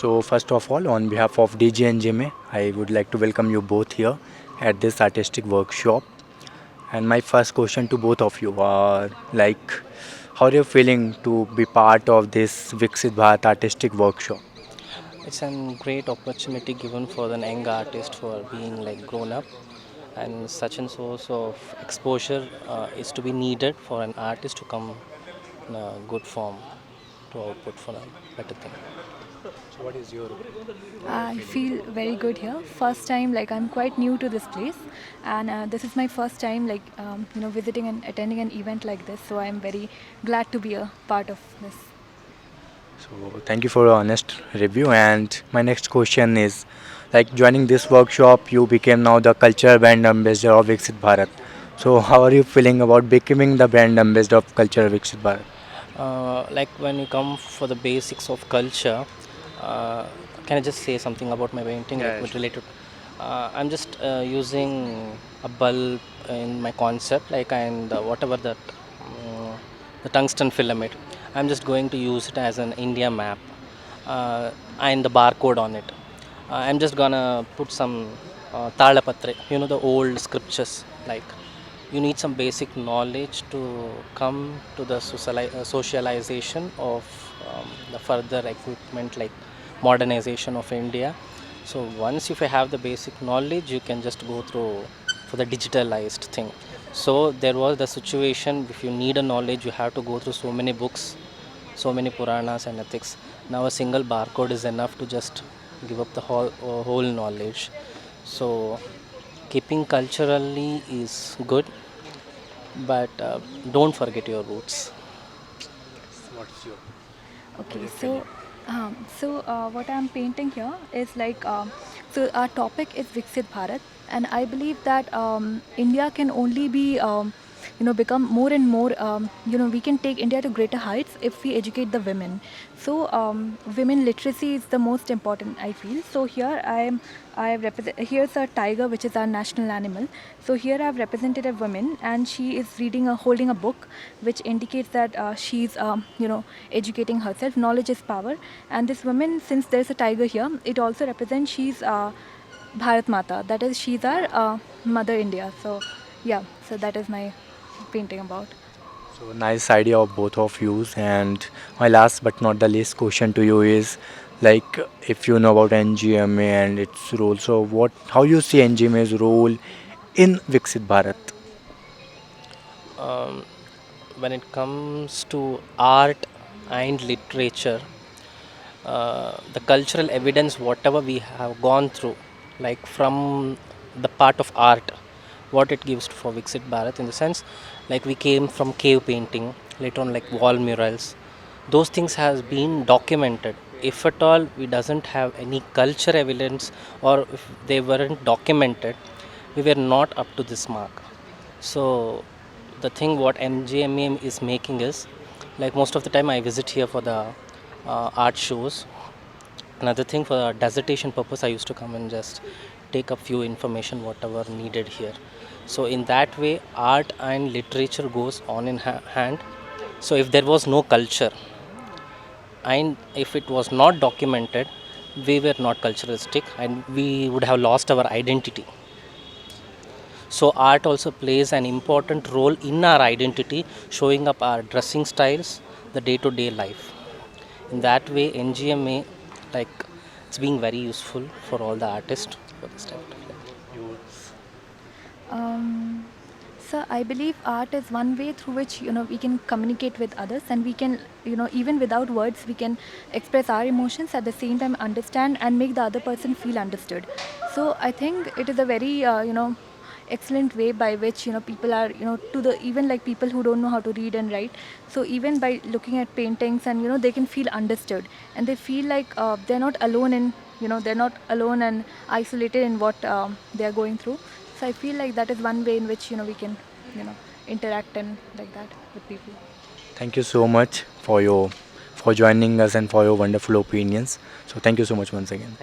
So first of all, on behalf of DG and JMA, I would like to welcome you both here at this artistic workshop. And my first question to both of you are like, how are you feeling to be part of this Viksit Bharat artistic workshop? It's a great opportunity given for an young artist for being like grown up, and such a source of exposure is to be needed for an artist to come in a good form to output for a better thing. So what is your I feel very good here. First time, like I'm quite new to this place, and this is my first time, like visiting and attending an event like this. So I'm very glad to be a part of this. So thank you for your honest review. And my next question is, like joining this workshop, you became now the cultural brand ambassador of Viksit Bharat. So how are you feeling about becoming the brand ambassador of cultural Viksit Bharat? Like when you come for the basics of culture, uh, can I just say something about my painting, like Yeah, with sure. related? I'm just using a bulb in my concept, like and whatever that the tungsten filament. I'm just going to use it as an India map uh, and the barcode on it. I'm just gonna put some Talapatre, the old scriptures. Like you need some basic knowledge to come to the socialization of the further equipment, like modernization of India. So once if you have the basic knowledge, you can just go through for the digitalized thing. So there was the situation, if you need a knowledge, you have to go through so many books, so many Puranas and ethics. Now a single barcode is enough to just give up the whole knowledge. So keeping culturally is good, but don't forget your roots. What's your How are Okay, you feeling? what I'm painting here is like so our topic is Viksit Bharat, and I believe that India can only be become more and more we can take India to greater heights if we educate the women. So women literacy is the most important, I feel. So here I represent, here's a tiger, which is our national animal. So here I've represented a woman, and she is reading holding a book, which indicates that she's educating herself. Knowledge is power, and this woman, since there's a tiger here, it also represents she's Bharat Mata. That is, she's our mother India. So yeah, so that is my painting about. So nice idea of both of yous. And my last but not the least question to you is like if you know about NGMA and its role. So how you see NGMA's role in Viksit Bharat? Um, when it comes to art and literature, the cultural evidence, whatever we have gone through, like from the part of art, what it gives for Viksit Bharat, in the sense, like we came from cave painting, later on like wall murals, those things has been documented. If at all we doesn't have any culture evidence, or if they weren't documented, we were not up to this mark. So the thing what MGMM is making is, like most of the time I visit here for the art shows. Another thing, for dissertation purpose, I used to come and just take a few information whatever needed here. So in that way, art and literature goes on in hand. So if there was no culture, and if it was not documented, we were not culturalistic, and we would have lost our identity. So art also plays an important role in our identity, showing up our dressing styles, the day-to-day life. In that way, NGMA, like, it's being very useful for all the artists for this type of thing. Um, so I believe art is one way through which we can communicate with others, and we can even without words we can express our emotions, at the same time understand and make the other person feel understood. So I think it is a very excellent way by which people are to the even like people who don't know how to read and write. So even by looking at paintings, and they can feel understood, and they feel like they're not alone in they're not alone and isolated in what they are going through. So I feel like that is one way in which we can you know interact and like that with people. Thank you so much for joining us and for your wonderful opinions. So thank you so much once again.